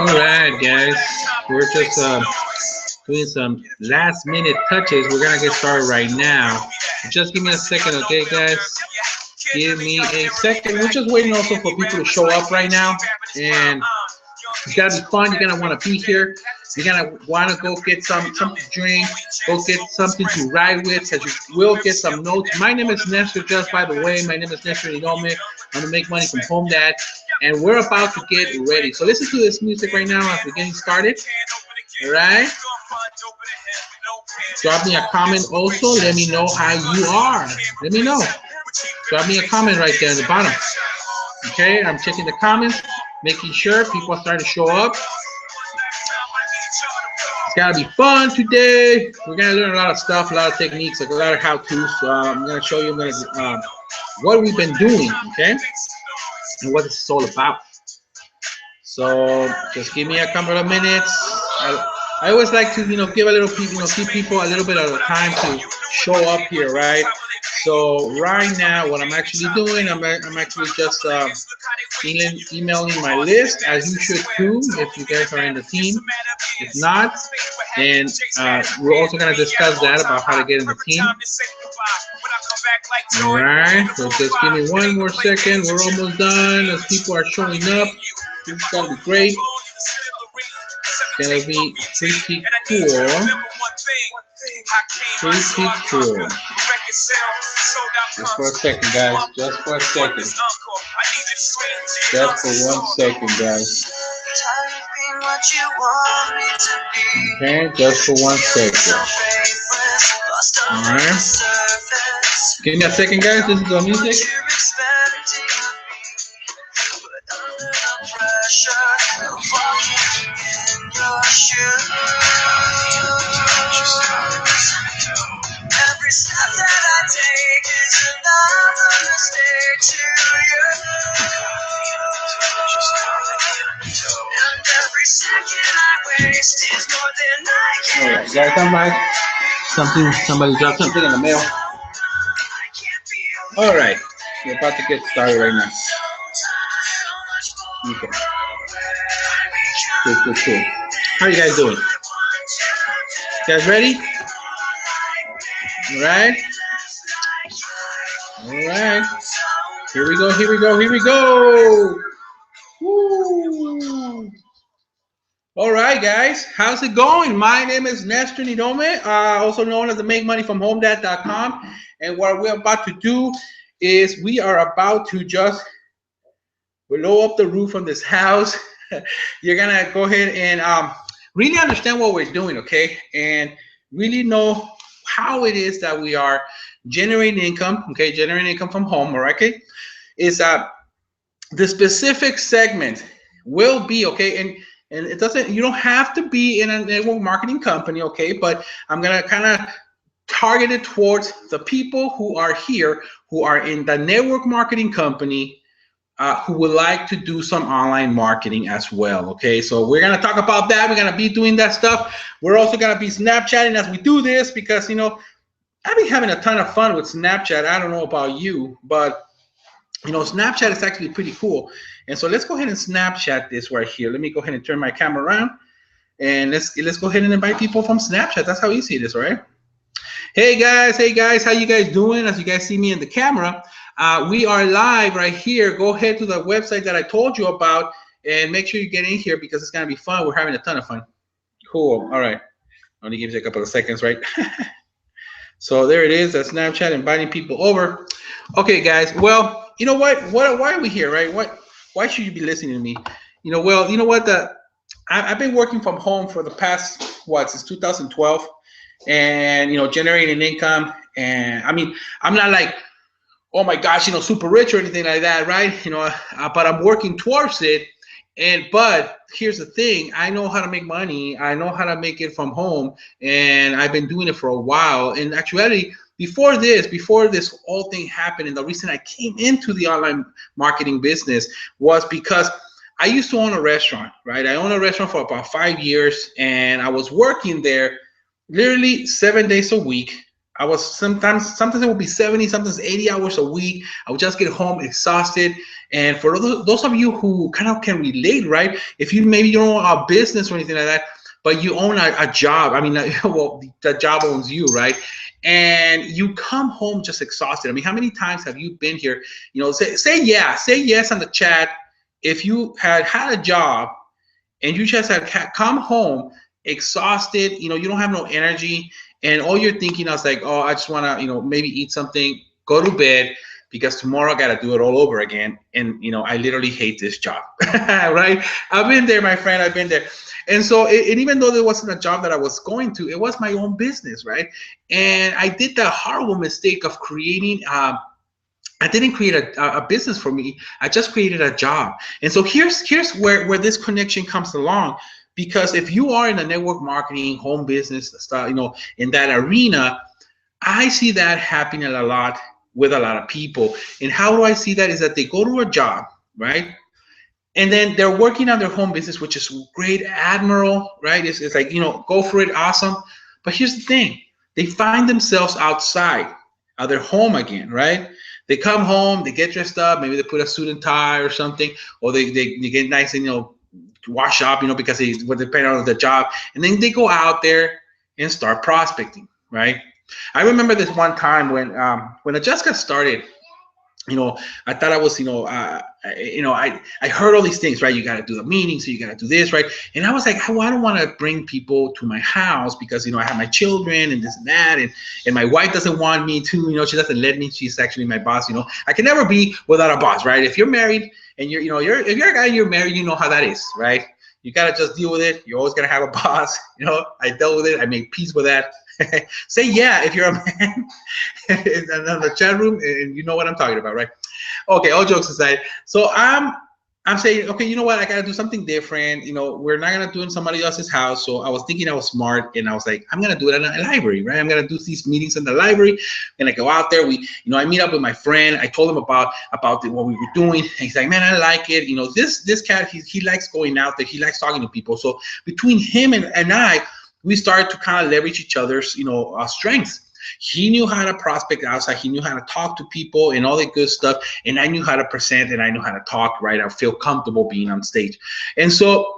All right, guys, we're just doing some last minute touches. We're gonna get started right now. Just give me a second, okay, guys? Give me a second. We're just waiting also for people to show up right now, and it's gotta be fun. You're gonna want to be here. You're gonna want to go get something to drink, go get something to ride with, because you will get some notes. My name is Nestor, just by the way. My name is Nestor Nidome. I'm gonna make money from home, dad, and we're about to get ready. So listen to this music right now as we're getting started. All right. Drop me a comment also. Let me know how you are. Let me know. Drop me a comment right there at the bottom. Okay, I'm checking the comments, making sure people are starting to show up. It's gotta be fun today. We're gonna learn a lot of stuff, a lot of techniques, like a lot of how-tos. So I'm gonna show you what we've been doing, okay, and what this is all about. So just give me a couple of minutes. I always like to, give a little people, give people a little bit of time to show up here, right? So right now, what I'm actually doing, I'm actually just emailing my list, as you should do if you guys are in the team. If not, and we're also going to discuss that about how to get in the team. All right, so just give me one more second. We're almost done. As people are showing up, this is going to be great. It's going to be pretty cool. Pretty cool. Just for a second, guys. Just for a second. Just for 1 second, guys. Okay, just for 1 second. Alright. Give me a second, guys. This is the music. Every step that I take is another mistake to you. And every second I waste is more than I can. Alright, guys, come by. Somebody dropped something in the mail. Alright, we're about to get started right now. Okay. Cool. How are you guys doing? You guys ready? All right. Here we go. Woo. All right, guys. How's it going? My name is Nestor Nidome, also known as the MakeMoneyFromHomeDad.com. And what we're about to do is we are about to just blow up the roof on this house. You're going to go ahead and really understand what we're doing, okay? And really know how it is that we are generating income, okay? Generating income from home, all right? Okay? Is the specific segment will be, okay? And it doesn't, you don't have to be in a network marketing company, okay? But I'm going to kind of target it towards the people who are here, who are in the network marketing company, who would like to do some online marketing as well, okay? So we're going to talk about that. We're going to be doing that stuff. We're also going to be Snapchatting as we do this because, I've been having a ton of fun with Snapchat. I don't know about you, but, Snapchat is actually pretty cool. And so let's go ahead and Snapchat this right here. Let me go ahead and turn my camera around, and let's go ahead and invite people from Snapchat. That's how easy it is, all right? Hey guys, how you guys doing? As you guys see me in the camera, we are live right here. Go ahead to the website that I told you about and make sure you get in here because it's going to be fun. We're having a ton of fun. Cool. All right. Only gives you a couple of seconds, right? So there it is. That's Snapchat inviting people over. Okay, guys. Well, you know what? Why are we here, right? Why should you be listening to me? Well, you know what? I've been working from home for the past, since 2012. And, generating income. And I mean, I'm not like, oh my gosh, super rich or anything like that, right? But I'm working towards it. But here's the thing, I know how to make money. I know how to make it from home. And I've been doing it for a while. In actuality, before this whole thing happened, and the reason I came into the online marketing business was because I used to own a restaurant, right? I owned a restaurant for about 5 years, and I was working there literally 7 days a week, I was sometimes it would be 70, sometimes 80 hours a week. I would just get home exhausted. And for those of you who kind of can relate, right? If you maybe you don't own a business or anything like that, but you own a job. I mean, well, the job owns you, right? And you come home just exhausted. I mean, how many times have you been here? You know, say yes on the chat if you had a job and you just had come home exhausted, you know, you don't have no energy, and all you're thinking is like, oh, I just want to, you know, maybe eat something, go to bed, because tomorrow I got to do it all over again. And, you know, I literally hate this job, right? I've been there, my friend, I've been there. And so, and even though there wasn't a job that I was going to, it was my own business, right? And I did the horrible mistake of creating, I didn't create a business for me. I just created a job. And so here's where this connection comes along. Because if you are in the network marketing, home business stuff, you know, in that arena, I see that happening a lot with a lot of people. And how do I see that? Is that they go to a job, right? And then they're working on their home business, which is great, admiral, right? It's like, you know, go for it, awesome. But here's the thing: they find themselves outside of their home again, right? They come home, they get dressed up, maybe they put a suit and tie or something, or they get nice and, you know, wash up, you know, because they would depend on the job, and then they go out there and start prospecting, right? I remember this one time when I just got started. You know, I thought I was, I heard all these things, right? You got to do the meeting, so you got to do this, right? And I was like, oh, I don't want to bring people to my house because, you know, I have my children and this and that, and my wife doesn't want me to, you know, she doesn't let me. She's actually my boss, you know. I can never be without a boss, right? If you're married and if you're a guy and you're married, you know how that is, right? You got to just deal with it. You're always going to have a boss, you know. I dealt with it. I made peace with that. Say yeah if you're a man in the chat room, and you know what I'm talking about, right? Okay, all jokes aside. So I'm saying, okay, you know what? I gotta do something different. You know, we're not gonna do it in somebody else's house. So I was thinking I was smart, and I was like, I'm gonna do it in a library, right? I'm gonna do these meetings in the library. And I go out there. I meet up with my friend. I told him about what we were doing. And he's like, man, I like it. You know, this cat, he likes going out there. He likes talking to people. So between him and I, we started to kind of leverage each other's, strengths. He knew how to prospect outside. He knew how to talk to people and all that good stuff. And I knew how to present, and I knew how to talk, right? I feel comfortable being on stage. And so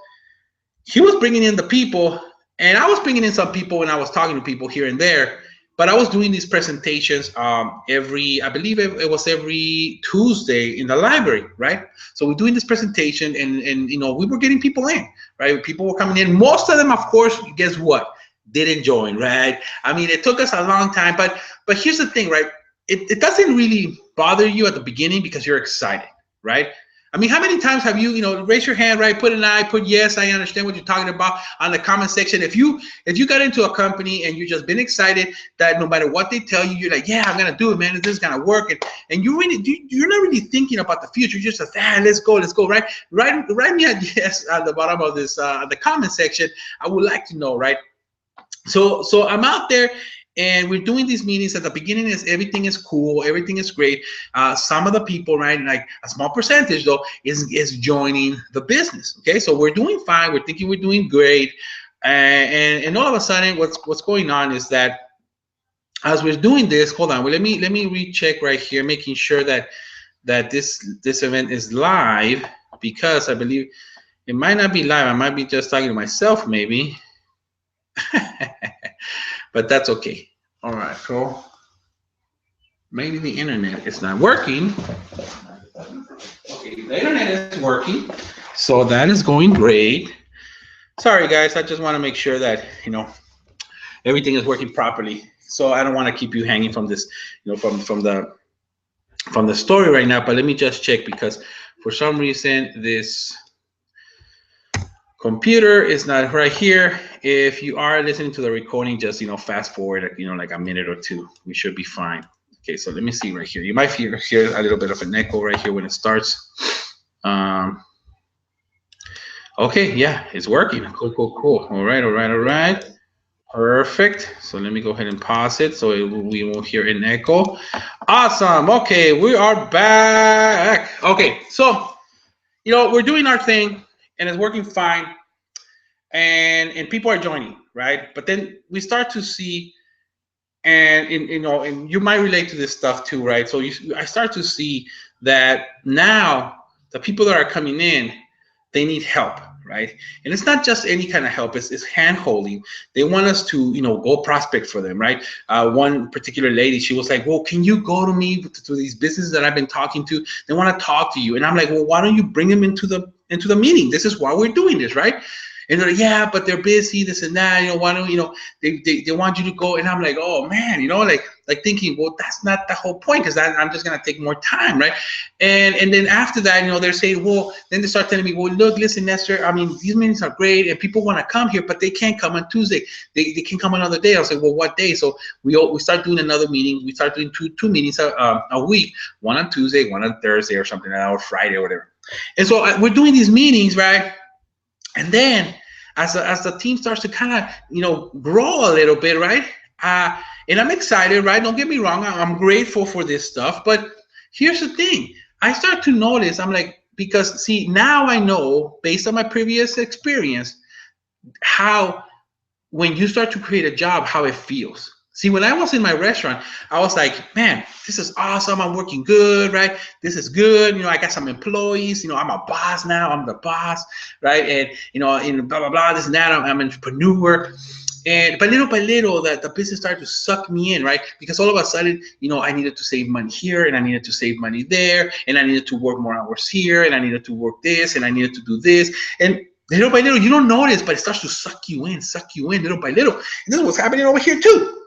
he was bringing in the people, and I was bringing in some people when I was talking to people here and there. But I was doing these presentations I believe it was every Tuesday in the library, right? So we're doing this presentation, and we were getting people in, right? People were coming in. Most of them, of course, guess what? Didn't join, right? I mean, it took us a long time, but here's the thing, right? It doesn't really bother you at the beginning because you're excited, right? I mean, how many times have you, raise your hand, right? Put an I, put yes, I understand what you're talking about on the comment section. If you got into a company and you just been excited that no matter what they tell you, you're like, yeah, I'm gonna do it, man. This is gonna work, and you're not really thinking about the future. You're just like, let's go, right? Write me a yes at the bottom of this the comment section. I would like to know, right? So I'm out there, and we're doing these meetings. At the beginning, everything is cool, everything is great. Some of the people, right, like a small percentage though, is joining the business. Okay, so we're doing fine. We're thinking we're doing great, and all of a sudden, what's going on is that as we're doing this, hold on, well, let me recheck right here, making sure that this event is live, because I believe it might not be live. I might be just talking to myself, maybe. But that's okay. All right, so maybe the internet is not working. Okay, the internet is working, so that is going great. Sorry, guys, I just want to make sure that everything is working properly. So I don't want to keep you hanging from this, from the story right now. But let me just check, because for some reason this computer is not right here. If you are listening to the recording, just fast forward like a minute or two. We should be fine. Okay, so let me see right here. You might hear a little bit of an echo right here when it starts. Okay, yeah, it's working. Cool. All right. Perfect. So let me go ahead and pause it so we won't hear an echo. Awesome. Okay, we are back. Okay, so we're doing our thing, and it's working fine. And people are joining, right? But then we start to see and you know, and you might relate to this stuff too, right? So I start to see that now the people that are coming in, they need help, right? And it's not just any kind of help, it's hand holding. They want us to, you know, go prospect for them, right? One particular lady, she was like, well, can you go to me to these businesses that I've been talking to? They want to talk to you. And I'm like, well, why don't you bring them into the meeting? This is why we're doing this, right? And they're like, yeah, but they're busy, this and that. You know, why don't you know? They want you to go, and I'm like, oh man, you know, like thinking, well, that's not the whole point, because I'm just gonna take more time, right? And then after that, you know, they're saying, well, then they start telling me, well, look, listen, Nestor, I mean, these meetings are great, and people want to come here, but they can't come on Tuesday. They can come another day. I was like, well, what day? So we start doing another meeting. We start doing two meetings a week, one on Tuesday, one on Thursday, or something, or Friday, or whatever. And so we're doing these meetings, right? And then as the team starts to kind of, you know, grow a little bit, right? And I'm excited, right? Don't get me wrong. I'm grateful for this stuff. But here's the thing. I start to notice, I'm like, because see, now I know based on my previous experience, how when you start to create a job, how it feels. See, when I was in my restaurant, I was like, man, this is awesome. I'm working good, right? This is good. You know, I got some employees. You know, I'm a boss now. I'm the boss, right? And, you know, in blah, blah, blah, this and that. I'm an entrepreneur. And but little by little, that the business started to suck me in, right? Because all of a sudden, you know, I needed to save money here, and I needed to save money there, and I needed to work more hours here, and I needed to work this, and I needed to do this. And little by little, you don't notice, but it starts to suck you in little by little. And this is what's happening over here too.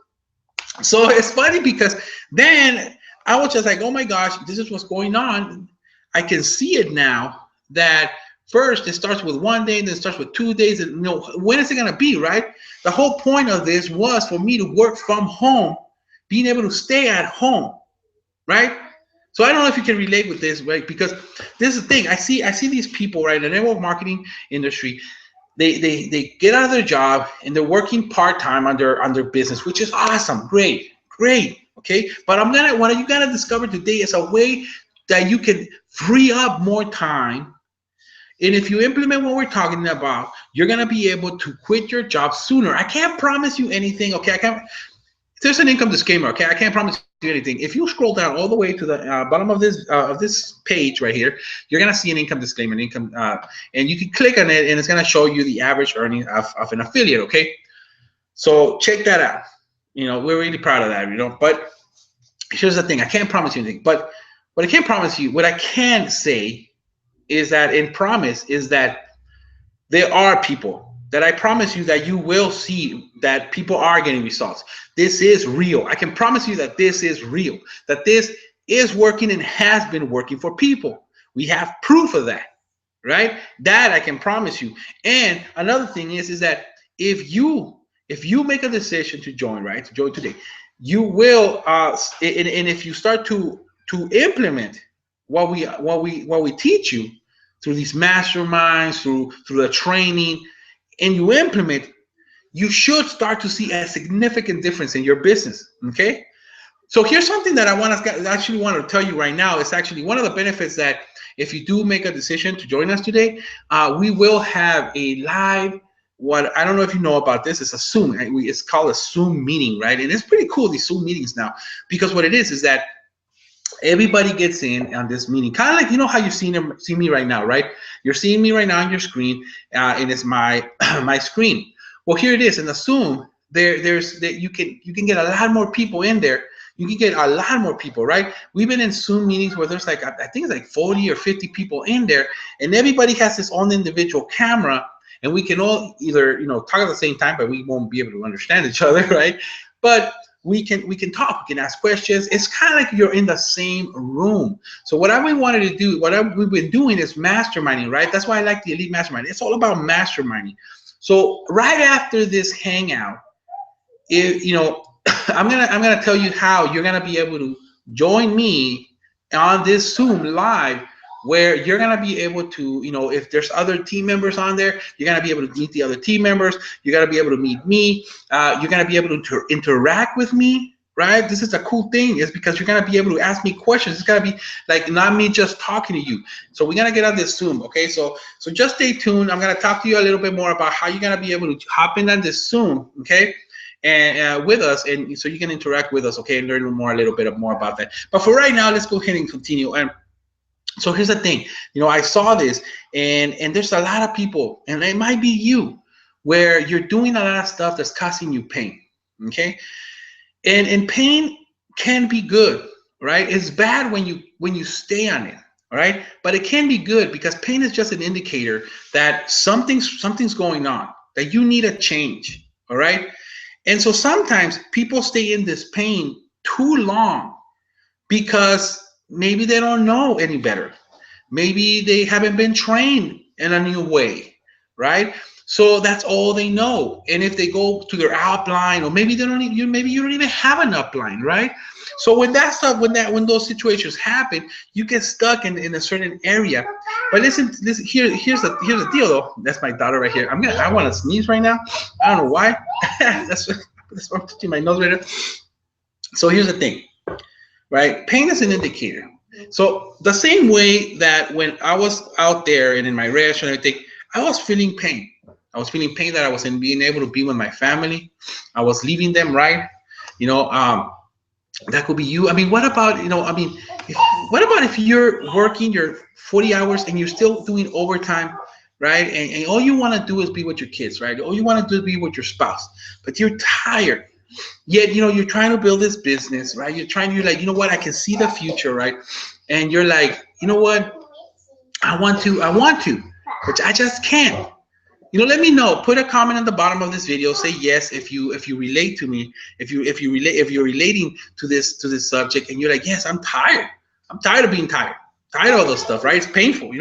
So it's funny because then I was just like, oh my gosh, this is what's going on. I can see it now that first it starts with one day, then it starts with 2 days, and you know, when is it gonna be, right? The whole point of this was for me to work from home, being able to stay at home, right? So I don't know if you can relate with this, right? Because this is the thing. I see these people, right, in the network marketing industry. They get out of their job and they're working part-time on their business, which is awesome, great, okay? But what you gotta discover today is a way that you can free up more time. And if you implement what we're talking about, you're gonna be able to quit your job sooner. I can't promise you anything, okay? There's an income disclaimer, okay? I can't promise you anything. If you scroll down all the way to the bottom of this page right here, you're gonna see an income disclaimer, and you can click on it, and it's gonna show you the average earning of an affiliate, okay? So check that out. You know, we're really proud of that, you know. But here's the thing: I can't promise you anything. But what I can promise you, what I can say, is that there are people that I promise you that you will see that people are getting results. This is real. I can promise you that this is real, that this is working and has been working for people. We have proof of that, right? That I can promise you. And another thing is that if you make a decision to join, right, to join today, you will, and if you start to implement what we teach you through these masterminds, through the training, and you implement, you should start to see a significant difference in your business. Okay. So here's something that I actually want to tell you right now. It's actually one of the benefits that if you do make a decision to join us today, we will have a live, what I don't know if you know about this, it's a Zoom. It's called a Zoom meeting, right? And it's pretty cool, these Zoom meetings now, because what it is that everybody gets in on this meeting, kind of like, you know how you see me right now, right? You're seeing me right now on your screen, and it's my my screen. Well, here it is in the Zoom. You can get a lot more people in there. You can get a lot more people, right? We've been in Zoom meetings where there's like, I think it's like 40 or 50 people in there, and everybody has his own individual camera, and we can all either, you know, talk at the same time, but we won't be able to understand each other, right? But we can talk, we can ask questions. It's kind of like you're in the same room. So what we wanted to do, we've been doing is masterminding, right? That's why I like the Elite Mastermind. It's all about masterminding. So right after this hangout, you know, I'm gonna tell you how you're gonna be able to join me on this Zoom live, where you're gonna be able to, you know, if there's other team members on there, you're gonna be able to meet the other team members. You're gonna be able to meet me. You're gonna be able to interact with me, right? This is a cool thing, is because you're gonna be able to ask me questions. It's gonna be like not me just talking to you. So we're gonna get on this Zoom, okay? So just stay tuned. I'm gonna talk to you a little bit more about how you're gonna be able to hop in on this Zoom, okay? and with us, and so you can interact with us, okay, and learn more a little bit more about that. But for right now, let's go ahead and continue. And so here's the thing, I saw this, and there's a lot of people, and it might be you, where you're doing a lot of stuff that's causing you pain. Okay, and pain can be good, right? It's bad when you stay on it, all right? But it can be good because pain is just an indicator that something's going on, that you need a change, all right? And so sometimes people stay in this pain too long because maybe they don't know any better. Maybe they haven't been trained in a new way, right? So that's all they know. And if they go to their upline, or maybe they don't even, maybe you don't even have an upline, right? So when that stuff, when those situations happen, you get stuck in a certain area. But listen, here's the deal though. That's my daughter right here. I want to sneeze right now. I don't know why. that's why I'm touching my nose right now. So here's the thing, right? Pain is an indicator. So the same way that when I was out there and in my restaurant and everything, I was feeling pain. I was feeling pain that I wasn't being able to be with my family. I was leaving them, right? That could be you. I mean, what about, what about if you're working your 40 hours and you're still doing overtime, right? And all you want to do is be with your kids, right? All you want to do is be with your spouse, but you're tired. Yet, you're trying to build this business, right? You're like, you know what? I can see the future, right? And you're like, you know what? I want to, but I just can't. Let me know. Put a comment on the bottom of this video. Say yes if you relate to me. If you're relating to this subject, and you're like, yes, I'm tired. I'm tired of being tired. Tired of all this stuff, right? It's painful.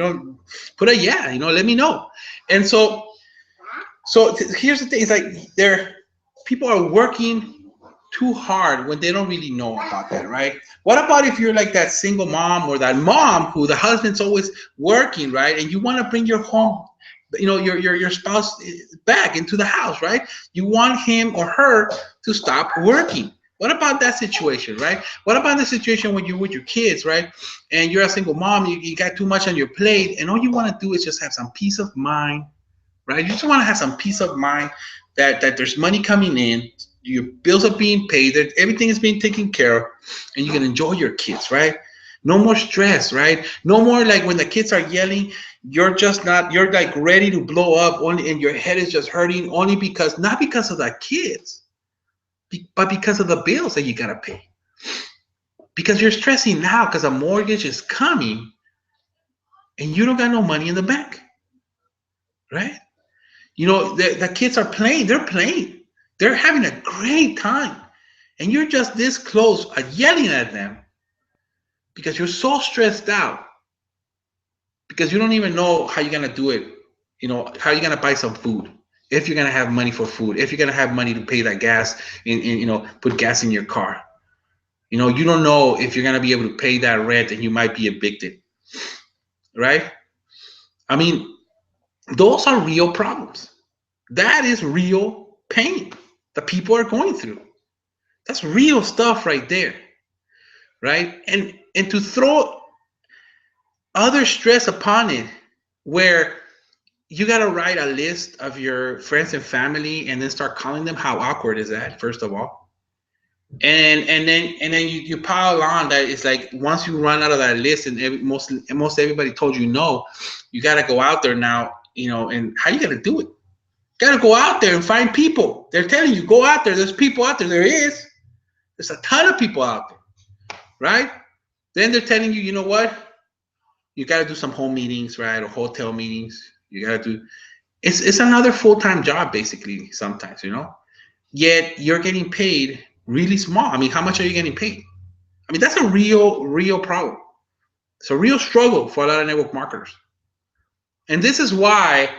Put a yeah. Let me know. And here's the thing. It's like people are working too hard when they don't really know about that, right? What about if you're like that single mom or that mom who the husband's always working, right? And you want to bring your home, your spouse back into the house, right? You want him or her to stop working. What about that situation, right? What about the situation when you're with your kids, right? And you're a single mom, you got too much on your plate, and all you want to do is just have some peace of mind, right? You just want to have some peace of mind that there's money coming in, your bills are being paid, that everything is being taken care of, and you can enjoy your kids, right? No more stress, right? No more like when the kids are yelling, you're like ready to blow up only, and your head is just hurting only because, not because of the kids, but because of the bills that you gotta pay. Because you're stressing now because a mortgage is coming and you don't got no money in the bank, right? The kids are playing, they're having a great time, and you're just this close at yelling at them because you're so stressed out, because you don't even know how you're gonna do it. How you're gonna buy some food, if you're gonna have money for food, if you're gonna have money to pay that gas and put gas in your car. You don't know if you're gonna be able to pay that rent, and you might be evicted, right? I mean, those are real problems. That is real pain that people are going through. That's real stuff right there, right? And to throw other stress upon it, where you got to write a list of your friends and family and then start calling them. How awkward is that, first of all? And then you pile on that. It's like, once you run out of that list, and most everybody told you no, you got to go out there now, and how you got to do it? You got to go out there and find people. They're telling you, go out there. There's people out there. There's a ton of people out there, right? Then they're telling you, you know what? You got to do some home meetings, right? Or hotel meetings. You got to do. It's another full-time job, basically, sometimes, Yet you're getting paid really small. I mean, how much are you getting paid? I mean, that's a real problem. It's a real struggle for a lot of network marketers. And this is why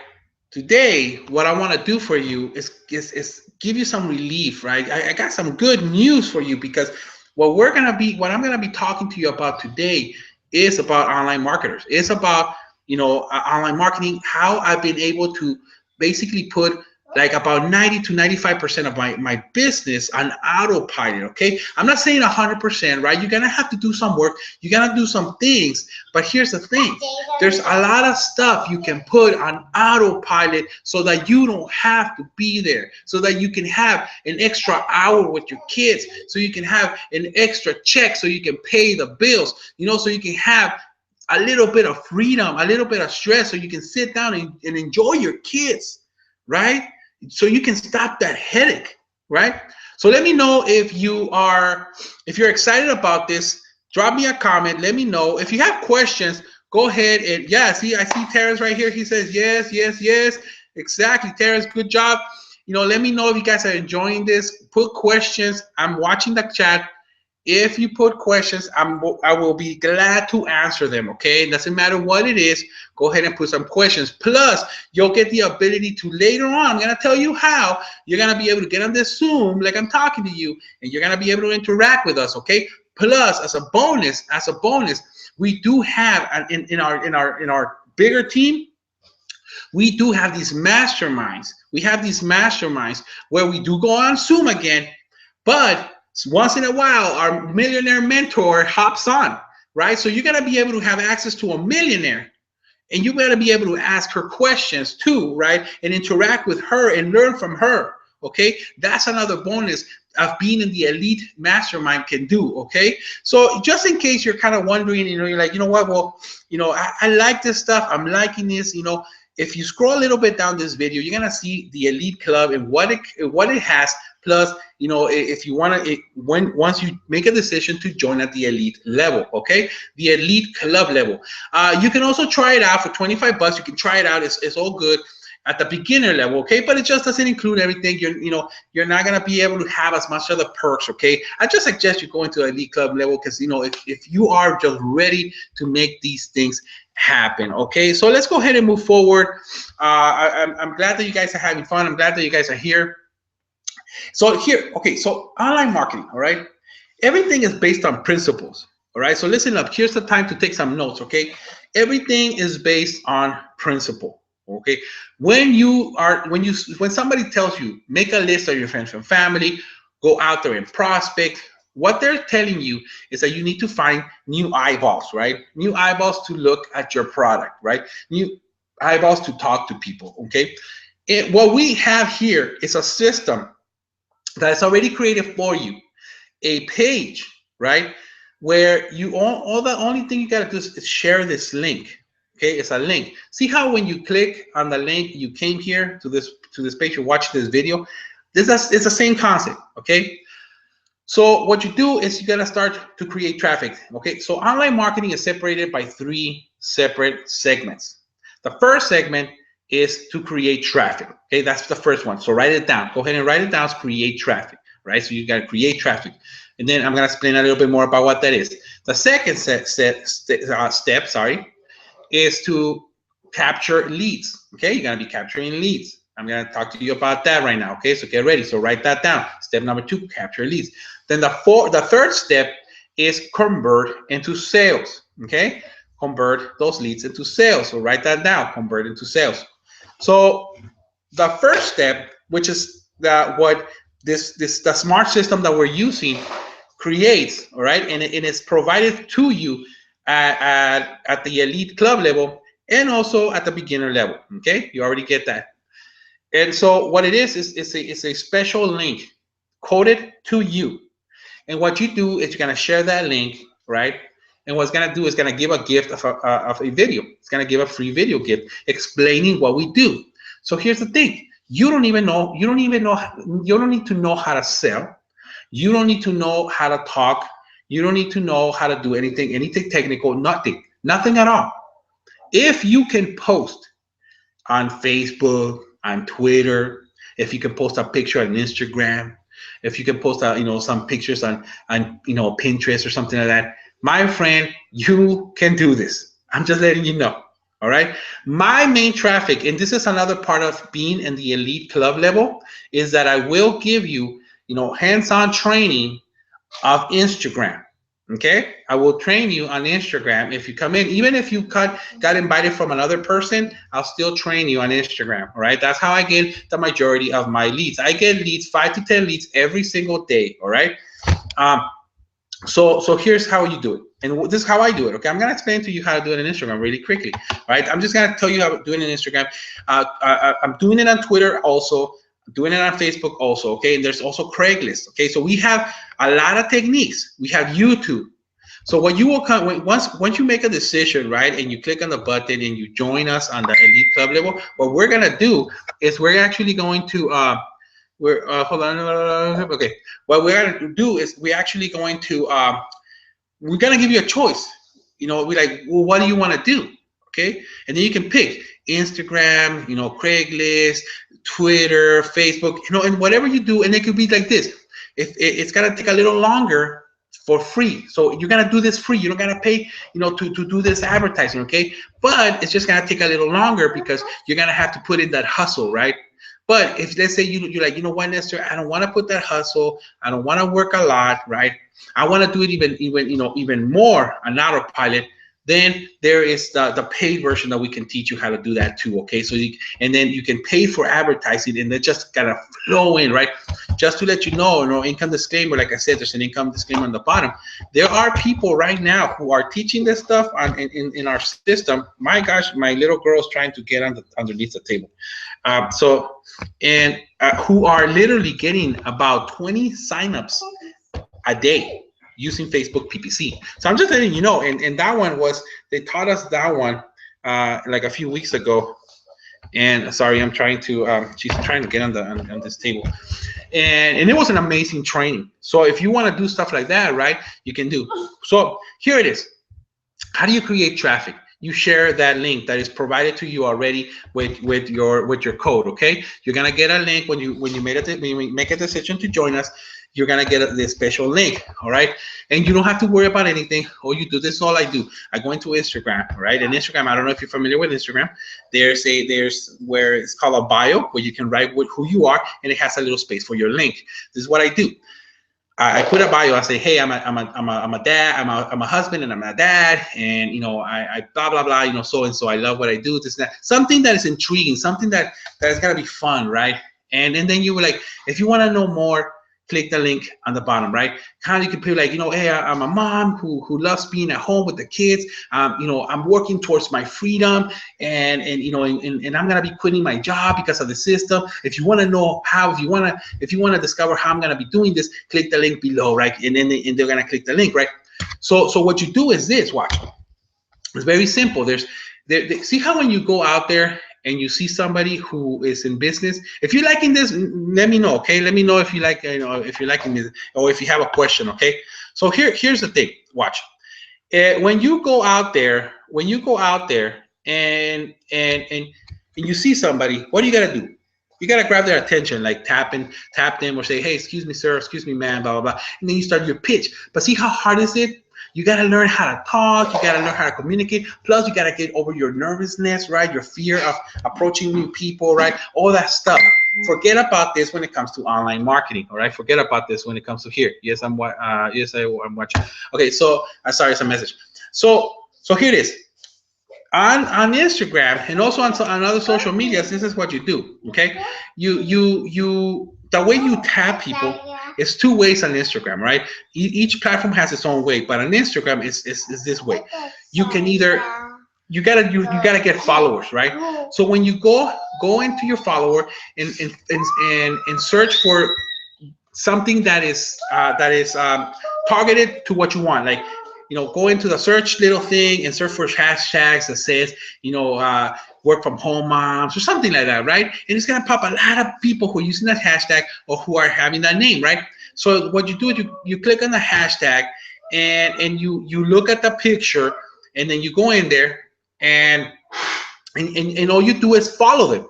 today, what I want to do for you is give you some relief, right? I got some good news for you, because what I'm gonna be talking to you about today is about online marketers. It's about online marketing, how I've been able to basically put like about 90 to 95% of my business on autopilot. Okay, I'm not saying 100%, right? You're gonna have to do some work, you gotta do some things, but here's the thing, there's a lot of stuff you can put on autopilot so that you don't have to be there, so that you can have an extra hour with your kids, so you can have an extra check, so you can pay the bills, you know, so you can have a little bit of freedom, a little bit of stress, so you can sit down and enjoy your kids, right? So you can stop that headache, right? So let me know if you're excited about this. Drop me a comment. Let me know if you have questions. Go ahead and yeah, see, I see Terrence right here. He says yes, yes, yes. Exactly, Terrence. Good job. You know, let me know if you guys are enjoying this. Put questions. I'm watching the chat. If you put questions, I will be glad to answer them. Okay, it doesn't matter what it is. Go ahead and put some questions. Plus, you'll get the ability to later on. I'm gonna tell you how you're gonna be able to get on this Zoom like I'm talking to you, and you're gonna be able to interact with us. Okay. Plus, as a bonus, we do have in our bigger team, we do have these masterminds. We have these masterminds where we do go on Zoom again, but once in a while, our millionaire mentor hops on, right? So you're gonna be able to have access to a millionaire, and you gotta be able to ask her questions too, right? And interact with her and learn from her. Okay, that's another bonus of being in the elite mastermind can do. Okay, so just in case you're kind of wondering, you know, you're like, you know what, well, you know, I like this stuff, I'm liking this, you know. If you scroll a little bit down this video, you're gonna see the elite club and what it has. Plus, you know, if you want to, once you make a decision to join at the elite level, okay, the elite club level, you can also try it out for 25 bucks. You can try it out. It's all good at the beginner level, okay, but it just doesn't include everything. You're not gonna be able to have as much of the perks, okay. I just suggest you go into the elite club level because, you know, if you are just ready to make these things happen, okay. So let's go ahead and move forward. I'm glad that you guys are having fun. I'm glad that you guys are here. So here, okay, so online marketing, all right? Everything is based on principles, all right? So listen up. Here's the time to take some notes, okay? Everything is based on principle, okay? When somebody tells you, make a list of your friends and family, go out there and prospect, what they're telling you is that you need to find new eyeballs, right? New eyeballs to look at your product, right? New eyeballs to talk to people, okay? What we have here is a system that's already created for you, a page, right? Where you all the only thing you gotta do is share this link. Okay, it's a link. See how when you click on the link, you came here to this page, you watch this video. It's the same concept, okay? So what you do is you gotta start to create traffic. Okay, so online marketing is separated by 3 separate segments. The first segment is to create traffic. Okay, that's the first one. So write it down. Go ahead and write it down. It's create traffic, right? So you got to create traffic, and then I'm gonna explain a little bit more about what that is. The second step, is to capture leads. Okay, you're gonna be capturing leads. I'm gonna talk to you about that right now. Okay, so get ready. So write that down. Step number 2, capture leads. Then the third step is convert into sales. Okay, convert those leads into sales. So write that down. Convert into sales. So the first step, which is what the smart system that we're using creates, all right, and it is provided to you at the elite club level and also at the beginner level. Okay, you already get that. And so what it is it's a special link coded to you. And what you do is you're gonna share that link, right? And what's gonna do is gonna give a gift of a video. It's gonna give a free video gift explaining what we do. So here's the thing: you don't need to know how to sell. You don't need to know how to talk. You don't need to know how to do anything technical. Nothing at all. If you can post on Facebook, on Twitter, if you can post a picture on Instagram, if you can post some pictures on Pinterest or something like that, my friend, you can do this. I'm just letting you know. All right. My main traffic, and this is another part of being in the elite club level, is that I will give you, hands-on training of Instagram. Okay, I will train you on Instagram. If you come in, even if you got invited from another person, I'll still train you on Instagram. All right, that's how I get the majority of my leads. I get leads, 5 to 10 leads every single day. All right. Um, so here's how you do it, and this is how I do it. Okay, I'm gonna explain to you how to do it on Instagram really quickly. All right, I'm just gonna tell you how to do it on Instagram. I'm doing it on Twitter also, doing it on Facebook also. Okay, and there's also Craigslist. Okay, so we have a lot of techniques. We have YouTube. So what you will come once you make a decision, right, and you click on the button and you join us on the Elite Club level, what we're gonna do is we're actually going to we're hold on. Okay, what we're gonna do is we're actually going to we're gonna give you a choice. We like, well, what do you want to do? Okay, and then you can pick Instagram, Craigslist, Twitter, Facebook, and whatever you do, and it could be like this. If it's gonna take a little longer for free, so you're gonna do this free. You don't gotta pay, to do this advertising. Okay, but it's just gonna take a little longer because you're gonna have to put in that hustle, right? But if let's say you're like, what, Nestor, I don't want to put that hustle. I don't want to work a lot, right? I want to do it even more on autopilot. Then there is the paid version that we can teach you how to do that too. Okay, so and then you can pay for advertising, and then just kind of flow in, right? Just to let you know, income disclaimer. Like I said, there's an income disclaimer on the bottom. There are people right now who are teaching this stuff in our system. My gosh, my little girl's trying to get underneath the table. Who are literally getting about 20 signups a day using Facebook PPC. So I'm just letting you know, and that one they taught us that one like a few weeks ago. And sorry, I'm trying to she's trying to get on this table, and it was an amazing training. So if you want to do stuff like that, right, you can do. So here it is. How do you create traffic? You share that link that is provided to you already with your code. Okay, you're gonna get a link when you make a decision to join us. You're gonna get this special link. All right, and you don't have to worry about anything. All you do, this is all I do. I go into Instagram, right? And Instagram, I don't know if you're familiar with Instagram. There's where it's called a bio, where you can write who you are, and it has a little space for your link. This is what I do. I put a bio. I say, hey, I'm a dad. I'm a husband, and I'm a dad, and I blah blah blah. So and so. I love what I do. This and that. Something that is intriguing. Something that is gonna be fun, right? And then you were like, if you want to know more, click the link on the bottom, right? Kind of you can put like, hey, I'm a mom who loves being at home with the kids. I'm working towards my freedom, and I'm gonna be quitting my job because of the system. If you want to know how, if you want to discover how I'm gonna be doing this, click the link below, right? And then they're gonna click the link, right? So what you do is this. Watch. It's very simple. See how when you go out there and you see somebody who is in business, if you're liking this, let me know, okay? Let me know if you like, if you're liking this, or if you have a question, okay? So here's the thing. Watch. When you go out there, and you see somebody, what do you gotta do? You gotta grab their attention, like tap them, or say, hey, excuse me, sir, excuse me, man, blah blah blah, and then you start your pitch. But see how hard is it? You got to learn how to talk. You got to learn how to communicate. Plus, you got to get over your nervousness, right? Your fear of approaching new people, right? All that stuff. Forget about this when it comes to online marketing, all right? Forget about this when it comes to here. Yes, I'm watching. Okay, so sorry, it's a message. So here it is. On Instagram and also on other social medias, this is what you do, okay? The way you tap people is two ways on Instagram, right? Each platform has its own way, but on Instagram is this way. You can either you gotta get followers, right? So when you go into your follower and search for something that is targeted to what you want, like go into the search little thing and search for hashtags that says work from home moms or something like that, right? And it's gonna pop a lot of people who are using that hashtag or who are having that name, right? So what you do is you click on the hashtag and you look at the picture, and then you go in there and all you do is follow them.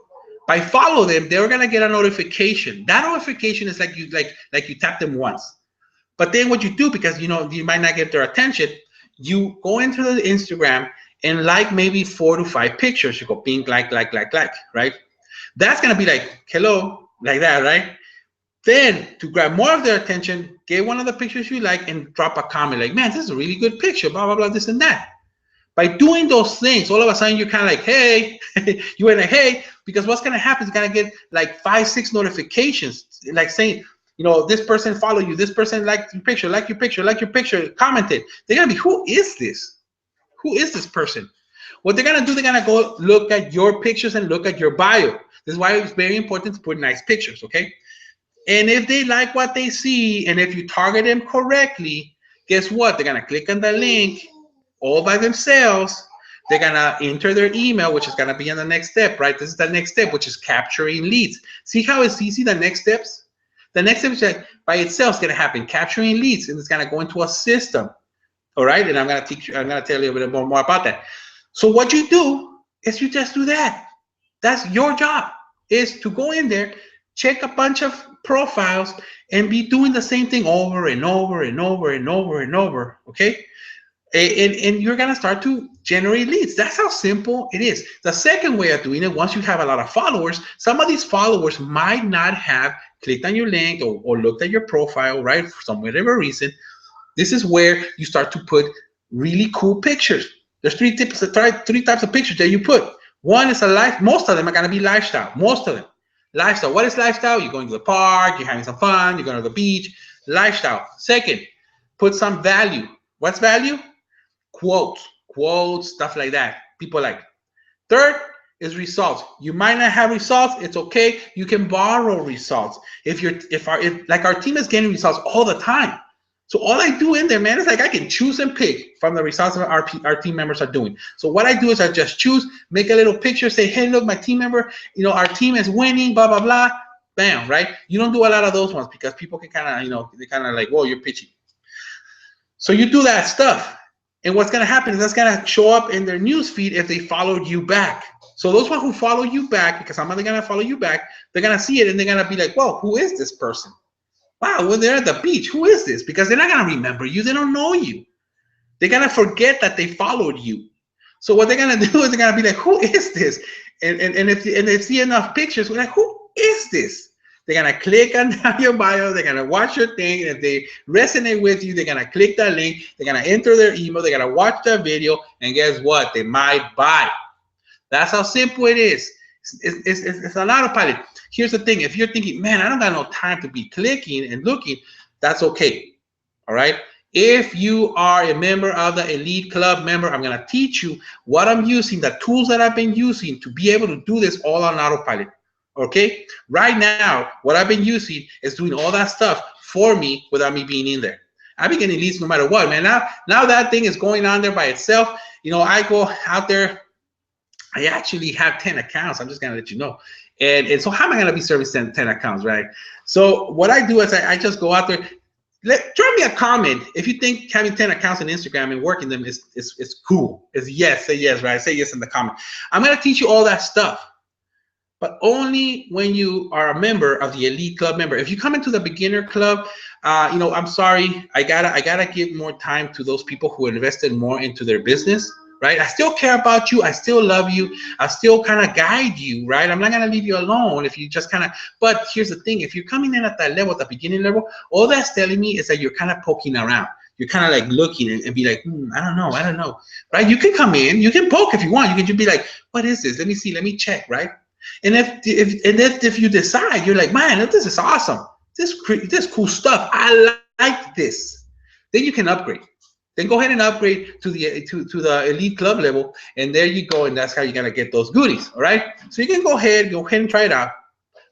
By follow them, they're gonna get a notification. That notification is like you tap them once. But then what you do, because you might not get their attention, you go into the Instagram and like maybe 4 to 5 pictures. You go ping, like, right? That's gonna be like hello, like that, right? Then to grab more of their attention, get one of the pictures you like and drop a comment like, man, this is a really good picture, blah, blah, blah, this and that. By doing those things, all of a sudden you're kind of like, hey, you went like, hey, because what's going to happen is going to get like 5, 6 notifications, like saying, you know, this person followed you, this person liked your picture, commented. They're going to be, who is this? Who is this person? What they're going to do, they're going to go look at your pictures and look at your bio. This is why it's very important to put nice pictures, okay? And if they like what they see, and if you target them correctly, guess what? They're going to click on the link all by themselves. They're gonna enter their email, which is gonna be on the next step, right? This is the next step, which is capturing leads. See how it's easy, the next steps? The next step is that by itself is gonna happen, capturing leads, and it's gonna go into a system, all right? And I'm gonna teach you, I'm gonna tell you a little bit more about that. So what you do is you just do that. That's your job, is to go in there, check a bunch of profiles, and be doing the same thing over and over and over and over and over, okay? And you're going to start to generate leads. That's how simple it is. The second way of doing it, once you have a lot of followers, some of these followers might not have clicked on your link or looked at your profile, right? For some whatever reason. This is where you start to put really cool pictures. There's three types of pictures that you put. One is a life. Most of them are going to be lifestyle. Most of them. Lifestyle. What is lifestyle? You're going to the park. You're having some fun. You're going to the beach. Lifestyle. Second, put some value. What's value? Quotes, stuff like that. People like. Third is results. You might not have results. It's okay. You can borrow results. If our team is getting results all the time. So all I do in there, man, is like I can choose and pick from the results that our team members are doing. So what I do is I just choose, make a little picture, say, hey, look, my team member, you know, our team is winning, blah, blah, blah. Bam, right? You don't do a lot of those ones because people can kind of, you know, they kind of like, whoa, you're pitching. So you do that stuff. And what's going to happen is that's going to show up in their news feed if they followed you back. So those ones who follow you back, because some of them are going to follow you back, they're going to see it and they're going to be like, whoa, who is this person? Wow, when they're at the beach, who is this? Because they're not going to remember you. They don't know you. They're going to forget that they followed you. So what they're going to do is they're going to be like, who is this? And if they see enough pictures, we're like, who is this? They're going to click on your bio. They're going to watch your thing. And if they resonate with you, they're going to click that link. They're going to enter their email. They're going to watch that video. And guess what? They might buy. That's how simple it is. It's an autopilot. Here's the thing. If you're thinking, man, I don't got no time to be clicking and looking, that's okay. All right. If you are a member of the Elite Club member, I'm going to teach you what I'm using, the tools that I've been using to be able to do this all on autopilot. Okay. Right now, what I've been using is doing all that stuff for me without me being in there. I've been getting leads no matter what, man. Now that thing is going on there by itself. You know, I go out there. I actually have 10 accounts. I'm just going to let you know. And so how am I going to be servicing 10 accounts, right? So what I do is I just go out there. Drop me a comment if you think having 10 accounts on Instagram and working them is cool. It's yes, say yes, right? Say yes in the comment. I'm going to teach you all that stuff. But only when you are a member of the Elite Club member. If you come into the beginner club, you know, I'm sorry. I gotta give more time to those people who invested more into their business. Right? I still care about you. I still love you. I still kind of guide you, right? I'm not going to leave you alone if you just kind of, but here's the thing. If you're coming in at that level, at the beginning level, all that's telling me is that you're kind of poking around. You're kind of like looking and be like, I don't know, right? You can come in, you can poke if you want. You can just be like, what is this? Let me see, let me check, right? And if you decide, you're like, man, this is awesome. This cool stuff. I like this. Then you can upgrade. Then go ahead and upgrade to the Elite Club level, and there you go, and that's how you're gonna get those goodies. All right. So you can go ahead and try it out.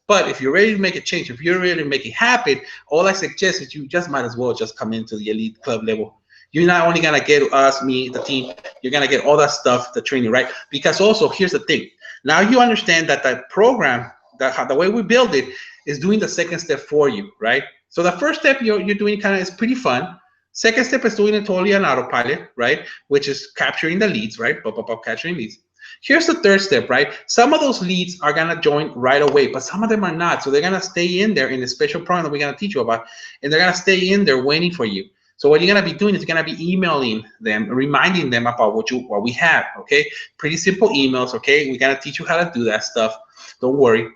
But if you're ready to make a change, if you're ready to make it happen, all I suggest is you just might as well just come into the Elite Club level. You're not only gonna get us, me, the team. You're gonna get all that stuff, the training, right? Because also here's the thing. Now you understand that the program, the way we build it, is doing the second step for you, right? So the first step you're doing kind of is pretty fun. Second step is doing it totally on autopilot, right? Which is capturing the leads, right? Capturing leads. Here's the third step, right? Some of those leads are gonna join right away, but some of them are not. So they're gonna stay in there in the special program that we're gonna teach you about, and they're gonna stay in there waiting for you. So what you're gonna be doing is you're gonna be emailing them, reminding them about what we have, okay? Pretty simple emails, okay? We're gonna teach you how to do that stuff. Don't worry.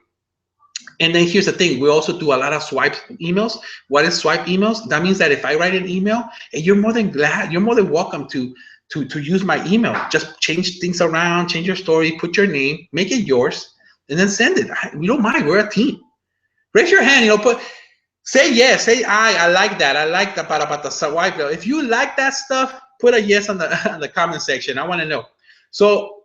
And then here's the thing: we also do a lot of swipe emails. What is swipe emails? That means that if I write an email, and you're more than welcome to use my email. Just change things around, change your story, put your name, make it yours, and then send it. We don't mind. We're a team. Raise your hand. Say yes, say I like that. I like the part about the swipe. If you like that stuff, put a yes on the on the comment section. I want to know. So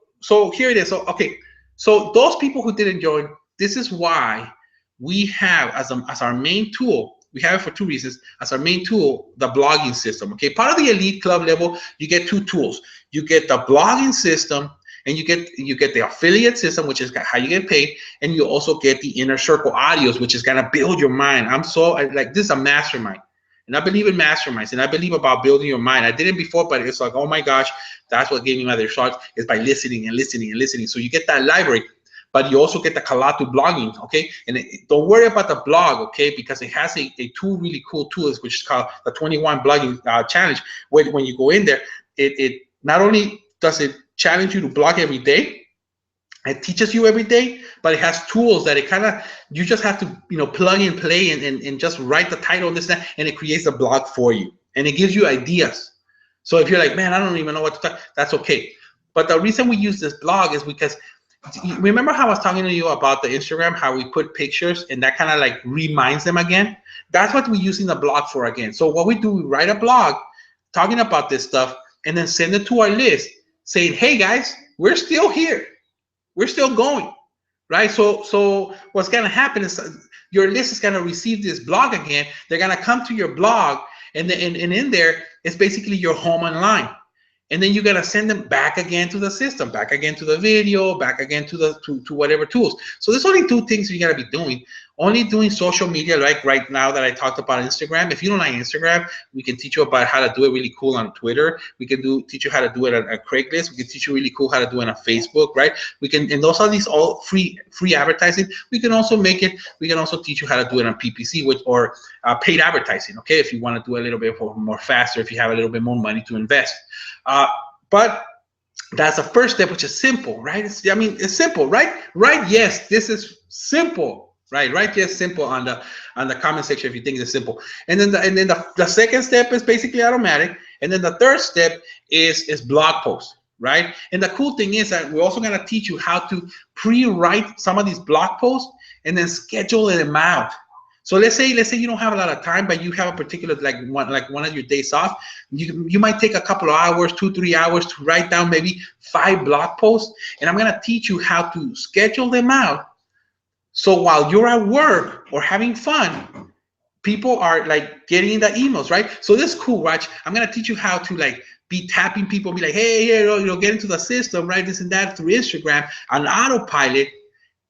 here it is. So okay. So those people who didn't join, this is why we have as our main tool. We have it for two reasons. As our main tool, the blogging system. Okay, part of the elite club level, you get two tools. You get the blogging system, and you get the affiliate system, which is how you get paid, and you also get the inner circle audios, which is gonna build your mind. Like this is a mastermind, and I believe in masterminds, and I believe about building your mind. I did it before, but it's like, oh my gosh, that's what gave me my results, is by listening and listening and listening. So you get that library, but you also get the Kalatu blogging, okay? And don't worry about the blog, okay? Because it has a two really cool tools, which is called the 21 blogging challenge. When you go in there, it not only does it challenge you to blog every day, it teaches you every day, but it has tools that you just have to plug and play and just write the title and this and that, and it creates a blog for you, and it gives you ideas. So if you're like, man, I don't even know what to talk, that's okay. But the reason we use this blog is because, remember how I was talking to you about the Instagram, how we put pictures and that kind of like reminds them again? That's what we're using the blog for again. So what we do, we write a blog talking about this stuff and then send it to our list saying, hey guys, we're still here. We're still going, right? So what's going to happen is your list is going to receive this blog again. They're going to come to your blog, and in there, it's basically your home online. And then you gotta send them back again to the system, back again to the video, back again to whatever tools. So there's only two things you gotta be doing. Only doing social media, like right now that I talked about Instagram. If you don't like Instagram, we can teach you about how to do it really cool on Twitter. We can teach you how to do it on Craigslist. We can teach you really cool how to do it on Facebook, right? And those are these all free advertising. We can also teach you how to do it on PPC, or paid advertising, okay? If you want to do a little bit more faster, if you have a little bit more money to invest. But that's the first step, which is simple, right? It's simple, right? Right? Yes, this is simple, right? Right? Yes, simple on the comment section if you think it's simple. And then the second step is basically automatic, and then the third step is blog posts, right? And the cool thing is that we're also going to teach you how to pre-write some of these blog posts and then schedule them out. So let's say you don't have a lot of time, but you have a particular one of your days off. You might take a couple of hours, 2-3 hours to write down maybe 5 blog posts, and I'm gonna teach you how to schedule them out. So while you're at work or having fun, people are like getting the emails, right? So this is cool, right? I'm gonna teach you how to like be tapping people, be like, hey, get into the system, right? This and that through Instagram on autopilot.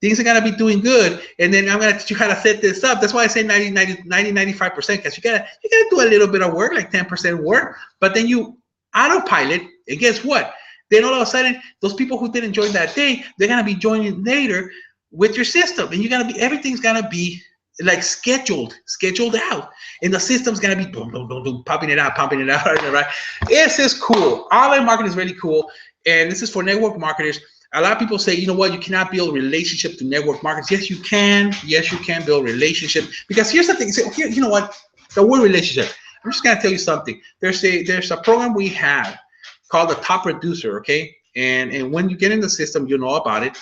Things are going to be doing good, and then I'm going to teach you how to set this up. That's why I say 95%, because you gotta do a little bit of work, like 10% work, but then you autopilot, and guess what? Then all of a sudden, those people who didn't join that day, they're going to be joining later with your system, and everything's going to be like scheduled out, and the system's going to be boom, boom, boom, boom, pumping it out, right? This is cool. Online marketing is really cool, and this is for network marketers. A lot of people say, you know what, you cannot build relationships to network marketers. Yes, you can. Yes, you can build relationships. Because here's the thing. Here, you know what? The word relationship. I'm just gonna tell you something. There's a program we have called the Top Producer, okay? And when you get in the system, you know about it.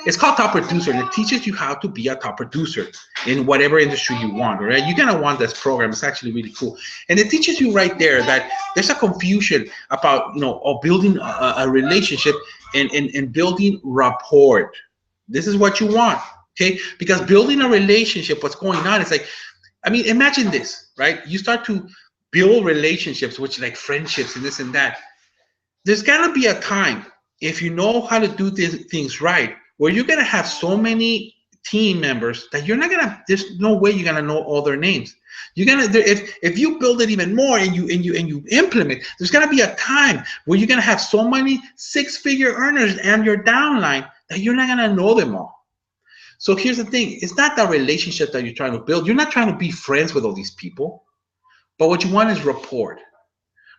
It's called Top Producer, and it teaches you how to be a top producer in whatever industry you want, right? You're gonna want this program. It's actually really cool, and it teaches you right there that there's a confusion about of building a relationship and building rapport. This is what you want, okay? Because building a relationship, what's going on is like, imagine this, right? You start to build relationships, which like friendships and this and that. There's gotta be a time, if you know how to do things right, where you're gonna have so many team members that there's no way you're gonna know all their names. If you build it even more and you implement, there's gonna be a time where you're gonna have so many 6-figure earners and your downline that you're not gonna know them all. So here's the thing: it's not the relationship that you're trying to build. You're not trying to be friends with all these people, but what you want is rapport.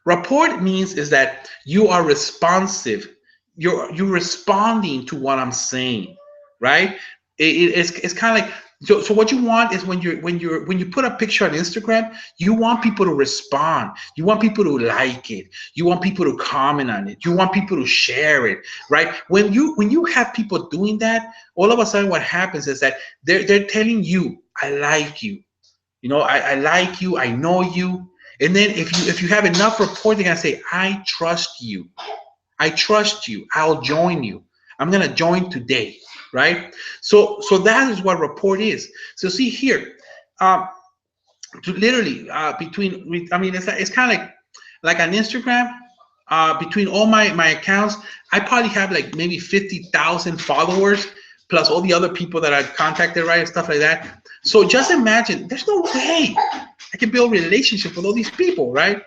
Rapport means is that you are responsive. You're responding to what I'm saying, right? It's kind of like, so what you want is when you put a picture on Instagram, you want people to respond, you want people to like it, you want people to comment on it, you want people to share it, right? When you have people doing that, all of a sudden what happens is that they're telling you, I like you, I like you, I know you. And then if you have enough rapport, they're gonna say, I trust you. I trust you. I'll join you. I'm gonna join today, right? So that is what rapport is. So see here, uh, to literally between, I mean, it's kind of like on Instagram. Between all my accounts, I probably have like maybe 50,000 followers, plus all the other people that I've contacted, right, and stuff like that. So just imagine, there's no way I can build relationship with all these people, right?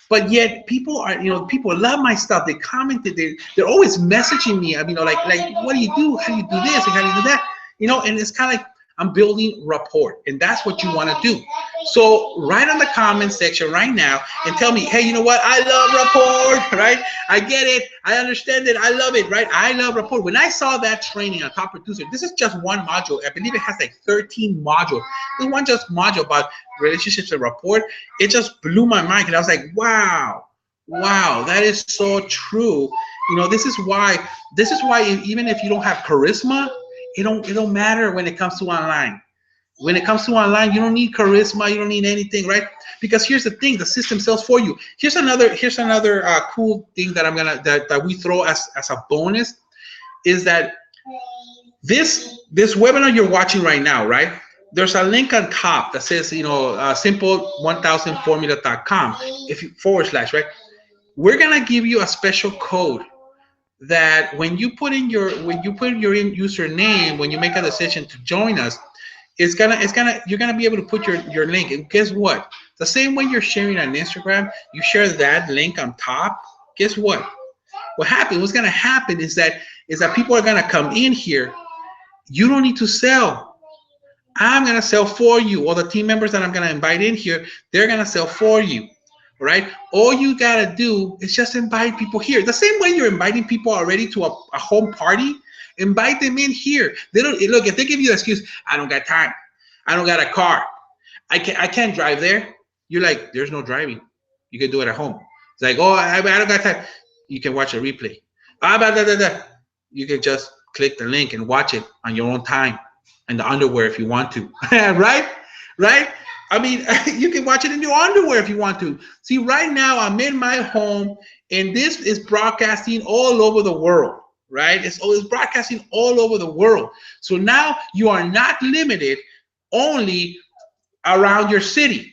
But yet people are, people love my stuff. They commented, they're always messaging me. I mean, like what do you do? How do you do this? And how do you do that? And it's kind of like I'm building rapport, and that's what you want to do. So write on the comment section right now and tell me, hey, you know what? I love rapport, right? I get it. I understand it. I love it, right? I love rapport. When I saw that training on Top Producer, this is just one module. I believe it has like 13 modules. This one just module about relationships and rapport. It just blew my mind, and I was like, wow, that is so true. This is why even if you don't have charisma, it don't matter when it comes to online. When it comes to online, you don't need charisma, you don't need anything, right? Because here's the thing, the system sells for you. Here's another cool thing that that we throw as a bonus, is that this webinar you're watching right now, right? There's a link on top that says, simple1000formula.com, if you / right? We're gonna give you a special code that when you put in your username, when you make a decision to join us, you're gonna be able to put your link. And guess what? The same way you're sharing on Instagram, you share that link on top. Guess what? What's gonna happen is that people are gonna come in here. You don't need to sell. I'm gonna sell for you. All the team members that I'm gonna invite in here, they're gonna sell for you. Right? All you gotta do is just invite people here. The same way you're inviting people already to a home party, invite them in here. They don't look, if they give you the excuse, I don't got time, I don't got a car, I can't drive there. You're like, there's no driving. You can do it at home. It's like, oh, I don't got time. You can watch a replay. You can just click the link and watch it on your own time in the underwear if you want to. Right? I mean, you can watch it in your underwear if you want to. See, right now I'm in my home, and this is broadcasting all over the world, right? It's broadcasting all over the world. So now you are not limited only around your city.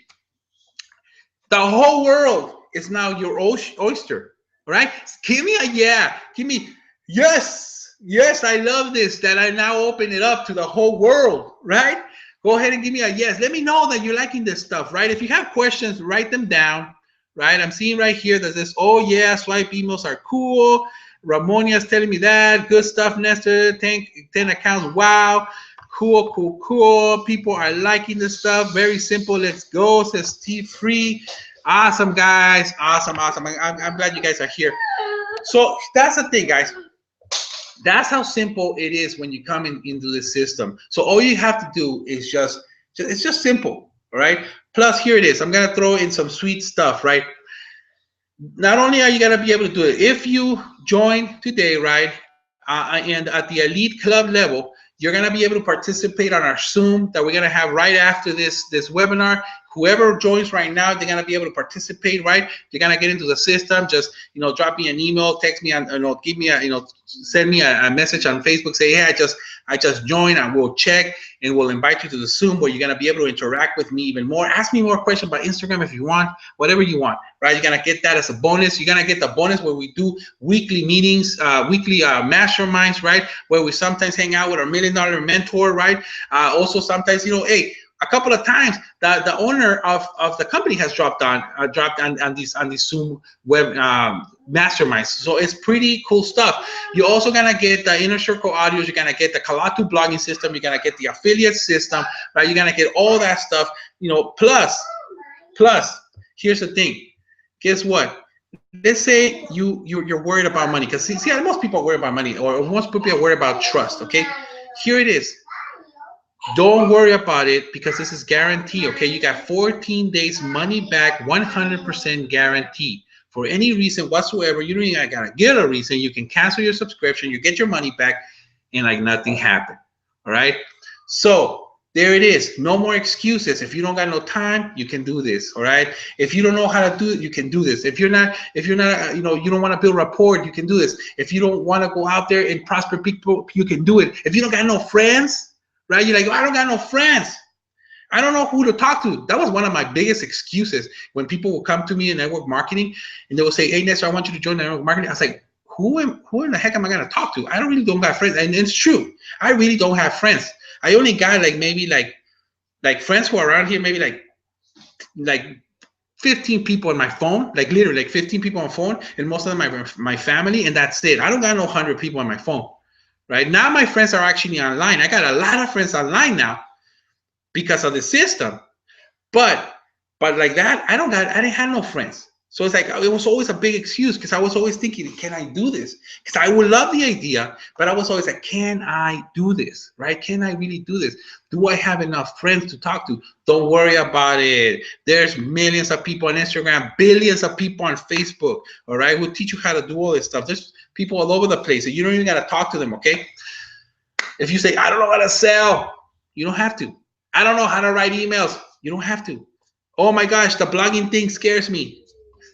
The whole world is now your oyster, right? Give me a yeah. Give me yes. Yes, I love this, that I now open it up to the whole world, right? Go ahead and give me a yes. Let me know that you're liking this stuff, right? If you have questions, write them down, right? I'm seeing right here that says, oh yeah, swipe emails are cool. Ramonia's telling me that. Good stuff, Nestor. 10 accounts. Wow. Cool. People are liking this stuff. Very simple. Let's go, says Steve Free. Awesome, guys. Awesome. I'm glad you guys are here. So that's the thing, guys. That's how simple it is when you come into the system. So all you have to do is it's just simple, all right? Plus, here it is. I'm gonna throw in some sweet stuff, right? Not only are you gonna be able to do it, if you join today, right, and at the elite club level, you're gonna be able to participate on our Zoom that we're gonna have right after this webinar. Whoever joins right now, they're gonna be able to participate, right? You're gonna get into the system. Just drop me an email, text me, and give me send me a message on Facebook. Say, hey, I just joined, and we'll check and we'll invite you to the Zoom where you're gonna be able to interact with me even more. Ask me more questions about Instagram if you want, whatever you want, right? You're gonna get that as a bonus. You're gonna get the bonus where we do weekly meetings, weekly masterminds, right? Where we sometimes hang out with our $1 million mentor, right? Also sometimes, hey, a couple of times the owner of the company has dropped on these Zoom web masterminds. So it's pretty cool stuff. You're also gonna get the Inner Circle audios. You're gonna get the Kalatu blogging system. You're gonna get the affiliate system, right? You're gonna get all that stuff. Plus, here's the thing. Guess what? Let's say you're worried about money, because see, most people are worried about money, or most people are worried about trust. Okay, here it is. Don't worry about it because this is guaranteed. Okay, you got 14 days money back, 100% guarantee. For any reason whatsoever, you don't even gotta get a reason. You can cancel your subscription, you get your money back, and like nothing happened. All right. So there it is. No more excuses. If you don't got no time, you can do this. All right. If you don't know how to do it, you can do this. If you're not, you don't want to build rapport, you can do this. If you don't want to go out there and prosper people, you can do it. If you don't got no friends, right? You're like, oh, I don't got no friends. I don't know who to talk to. That was one of my biggest excuses when people will come to me in network marketing and they will say, hey, Nestor, I want you to join network marketing. I was like, who in the heck am I going to talk to? I don't got friends. And it's true. I really don't have friends. I only got like maybe like friends who are around here, maybe like 15 people on my phone, like literally like 15 people on phone, and most of them my family, and that's it. I don't got no 100 people on my phone. Right now, my friends are actually online. I got a lot of friends online now because of the system. But like that, I didn't have no friends. So it's like it was always a big excuse because I was always thinking, can I do this? Because I would love the idea, but I was always like, can I do this? Right? Can I really do this? Do I have enough friends to talk to? Don't worry about it. There's millions of people on Instagram, billions of people on Facebook, all right, who teach you how to do all this stuff. There's people all over the place, and you don't even got to talk to them, okay? If you say, I don't know how to sell, you don't have to. I don't know how to write emails, you don't have to. Oh my gosh, the blogging thing scares me.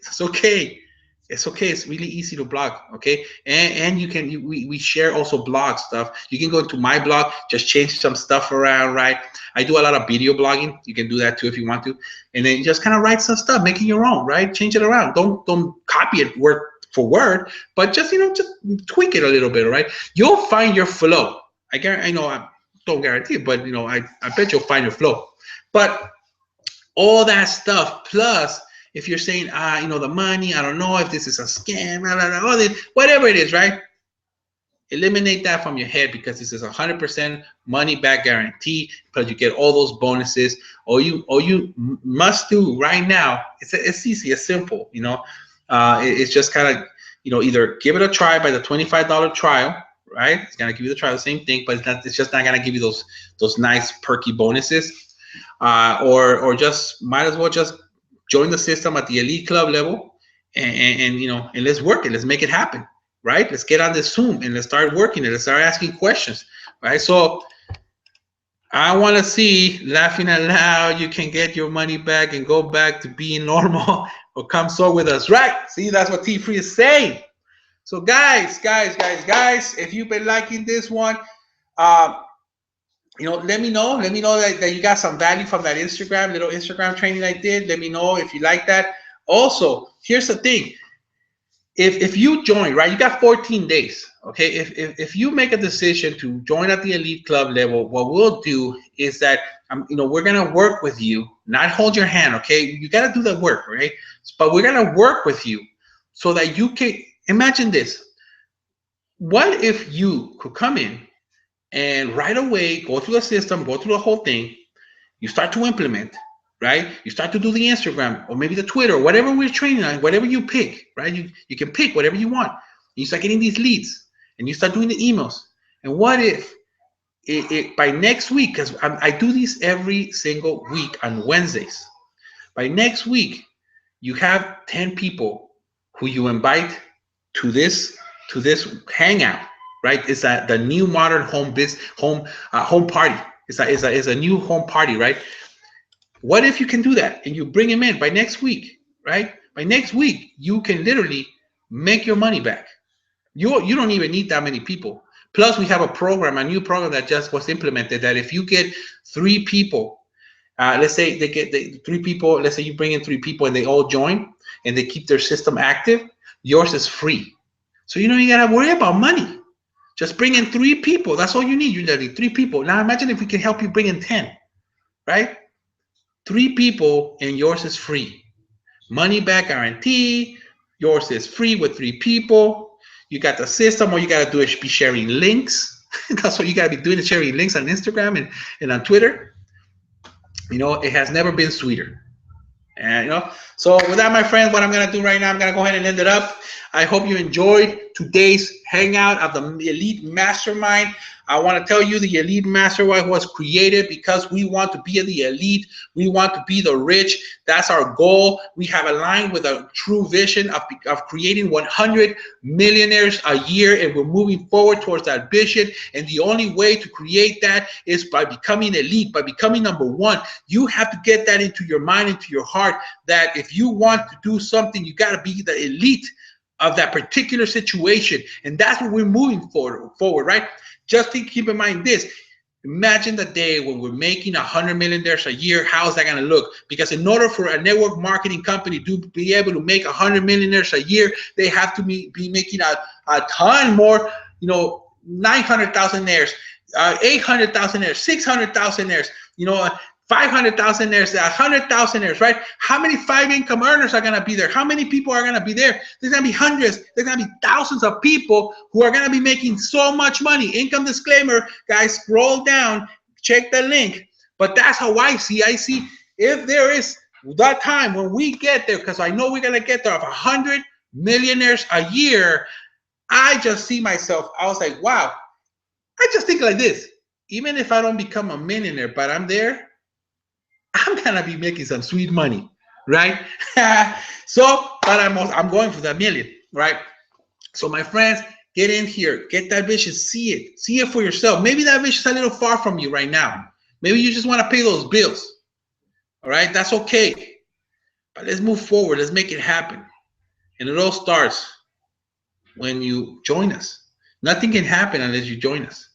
It's okay. It's okay. It's really easy to blog. Okay. And you can, we share also blog stuff. You can go to my blog, just change some stuff around, right? I do a lot of video blogging. You can do that too if you want to. And then just kind of write some stuff, make it your own, right? Change it around. Don't copy it word for word, but just, just tweak it a little bit, right? You'll find your flow. I know I don't guarantee it, but I bet you'll find your flow. But all that stuff plus if you're saying the money, I don't know if this is a scam, blah, blah, blah, all this, whatever it is, right? Eliminate that from your head because this is 100% money back guarantee. Plus you get all those bonuses. All you must do right now, it's easy, it's simple. It's just kind of either give it a try by the $25 trial, right? It's gonna give you the trial, the same thing, but it's just not gonna give you those nice perky bonuses. Or just might as well just join the system at the elite club level and let's work it. Let's make it happen, right? Let's get on this Zoom and let's start working it. Let's start asking questions, right? So I want to see laughing out loud. You can get your money back and go back to being normal or come soar with us, right? See, that's what T Free is saying. So guys, if you've been liking this one, let me know. Let me know that you got some value from that little Instagram training I did. Let me know if you like that. Also, here's the thing. If you join, right, you got 14 days. Okay. If you make a decision to join at the elite club level, what we'll do is that we're gonna work with you, not hold your hand. Okay. You gotta do the work, right? But we're gonna work with you so that you can imagine this. What if you could come in and right away go through the system, go through the whole thing, you start to implement, right? You start to do the Instagram or maybe the Twitter, whatever we're training on, whatever you pick, right? You can pick whatever you want. You start getting these leads and you start doing the emails. And what if by next week, because I do these every single week on Wednesdays, by next week, you have 10 people who you invite to this hangout, right? It's the new modern home party. It's a new home party, right? What if you can do that and you bring them in by next week, right? By next week, you can literally make your money back. You don't even need that many people. Plus, we have a new program that just was implemented that if you get 3 people, let's say they get 3 people, let's say you bring in 3 people and they all join and they keep their system active, yours is free. So you don't even gotta worry about money. Just bring in 3 people. That's all you need. You need 3 people. Now imagine if we can help you bring in 10, right? 3 people and yours is free. Money back guarantee. Yours is free with 3 people. You got the system. All you got to do is be sharing links. That's what you got to be doing, is sharing links on Instagram and on Twitter. It has never been sweeter. And so with that, my friends, what I'm going to do right now, I'm going to go ahead and end it up. I hope you enjoyed today's hangout of the Elite Mastermind. I want to tell you the Elite Mastermind was created because we want to be the elite. We want to be the rich. That's our goal. We have aligned with a true vision of creating 100 millionaires a year, and we're moving forward towards that vision. And the only way to create that is by becoming elite, by becoming number one. You have to get that into your mind, into your heart, that if you want to do something, you got to be the elite of that particular situation. And that's what we're moving forward, right? Just keep in mind this. Imagine the day when we're making $100 million a year. How's that going to look? Because in order for a network marketing company to be able to make $100 million a year, they have to be making a ton more, 900,000 800,000 600,000 500,000 100,000, right? How many 5 income earners are going to be there? How many people are going to be there? There's going to be hundreds. There's going to be thousands of people who are going to be making so much money. Income disclaimer, guys, scroll down, check the link. But that's how I see. I see if there is that time when we get there, because I know we're going to get there of 100 millionaires a year. I just see myself. I was like, wow. I just think like this. Even if I don't become a millionaire, but I'm there, I'm gonna be making some sweet money, right? So, but I'm going for that million, right? So, my friends, get in here, get that vision, see it for yourself. Maybe that vision is a little far from you right now. Maybe you just want to pay those bills. All right, that's okay. But let's move forward. Let's make it happen. And it all starts when you join us. Nothing can happen unless you join us,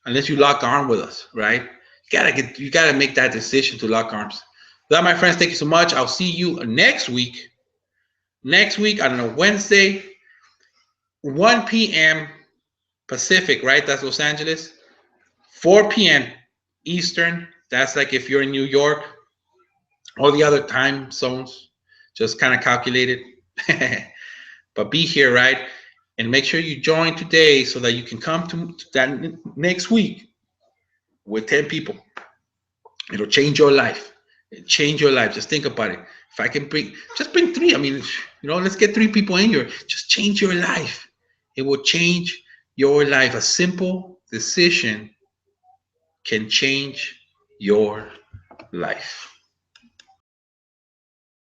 unless you lock arm with us, right? You gotta make that decision to lock arms. That, my friends, thank you so much. I'll see you next week. Next week, I don't know, Wednesday, 1 p.m. Pacific, right? That's Los Angeles. 4 p.m. Eastern. That's like if you're in New York. All the other time zones, just kind of calculate it. But be here, right? And make sure you join today so that you can come to that next week with 10 people. It'll change your life. Change your life. Just think about it. If I can bring 3. I mean, let's get 3 people in here. Just change your life. It will change your life. A simple decision can change your life.